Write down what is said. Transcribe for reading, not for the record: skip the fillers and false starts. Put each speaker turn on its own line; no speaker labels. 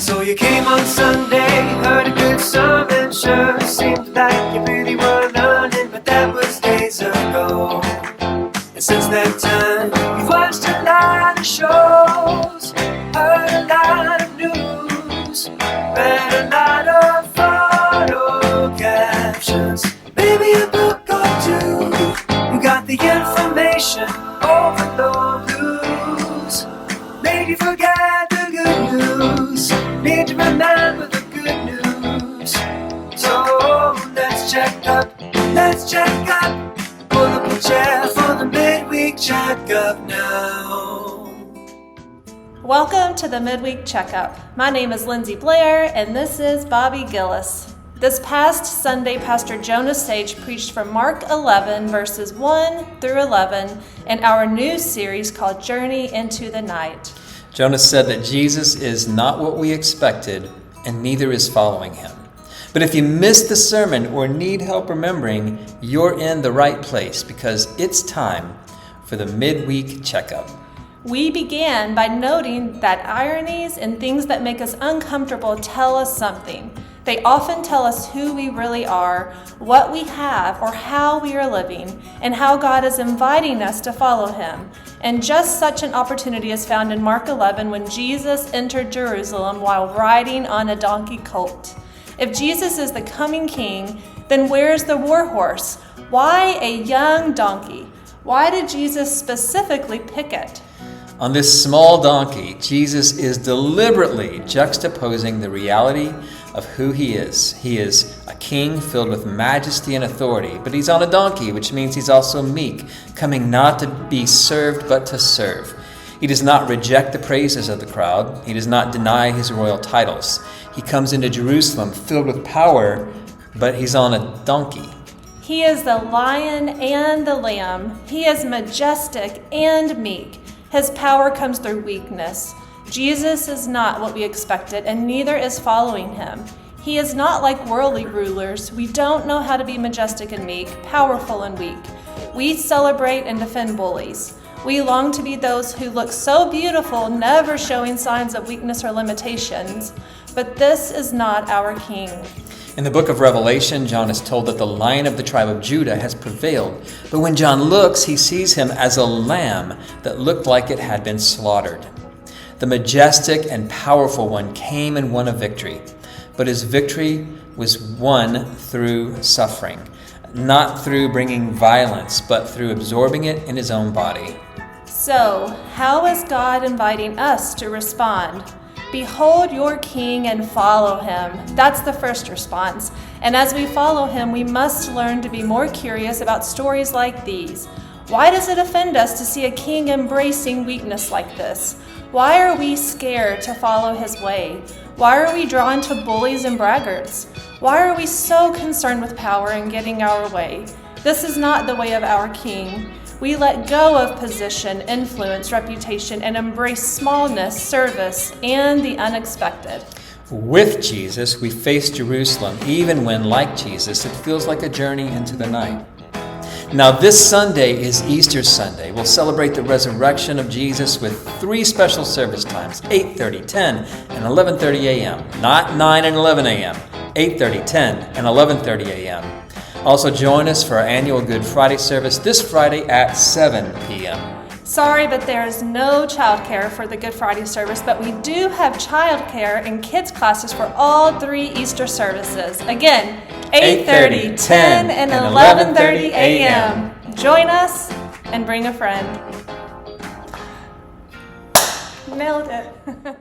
So you came on Sunday, heard a good sermon, sure seemed like you really were learning, but that was days ago. And since that time, you've watched a lot of shows, heard a lot of news, read a lot of photo captions, maybe a book or two. You got the information overload blues, made you forget the good news, need to remember the good news. So let's check up, let's check up. Pull up a chair for the midweek checkup now.
Welcome to the Midweek Checkup. My name is Lindsey Blair, and this is Bobby Gilles. This past Sunday, Pastor Jonah Sage preached from Mark 11, verses 1 through 11, in our new series called Journey into the Night.
Jonah said that Jesus is not what we expected, and neither is following him. But if you missed the sermon or need help remembering, you're in the right place because it's time for the Midweek Checkup.
We began by noting that ironies and things that make us uncomfortable tell us something. They often tell us who we really are, what we have, or how we are living, and how God is inviting us to follow Him. And just such an opportunity is found in Mark 11 when Jesus entered Jerusalem while riding on a donkey colt. If Jesus is the coming king, then where's the war horse? Why a young donkey? Why did Jesus specifically pick it?
On this small donkey, Jesus is deliberately juxtaposing the reality of who he is. He is a king filled with majesty and authority, but he's on a donkey, which means he's also meek, coming not to be served, but to serve. He does not reject the praises of the crowd. He does not deny his royal titles. He comes into Jerusalem filled with power, but he's on a donkey.
He is the lion and the lamb. He is majestic and meek. His power comes through weakness. Jesus is not what we expected, and neither is following him. He is not like worldly rulers. We don't know how to be majestic and meek, powerful and weak. We celebrate and defend bullies. We long to be those who look so beautiful, never showing signs of weakness or limitations. But this is not our King.
In the book of Revelation, John is told that the Lion of the tribe of Judah has prevailed. But when John looks, he sees him as a lamb that looked like it had been slaughtered. The majestic and powerful one came and won a victory. But his victory was won through suffering, not through bringing violence, but through absorbing it in his own body.
So, how is God inviting us to respond? Behold your King and follow him. That's the first response. And as we follow him, we must learn to be more curious about stories like these. Why does it offend us to see a king embracing weakness like this? Why are we scared to follow his way? Why are we drawn to bullies and braggarts? Why are we so concerned with power and getting our way? This is not the way of our King. We let go of position, influence, reputation, and embrace smallness, service, and the unexpected.
With Jesus, we face Jerusalem, even when, like Jesus, it feels like a journey into the night. Now, this Sunday is Easter Sunday. We'll celebrate the resurrection of Jesus with 3 special service times, 8:30, 10, and 11:30 a.m. Not 9 and 11 a.m., 8:30, 10, and 11:30 a.m. Also join us for our annual Good Friday service this Friday at 7 p.m.
Sorry, but there is no childcare for the Good Friday service, but we do have childcare and kids classes for all 3 Easter services. Again, 8:30, 10, and 11:30 a.m. Join us and bring a friend. Nailed it.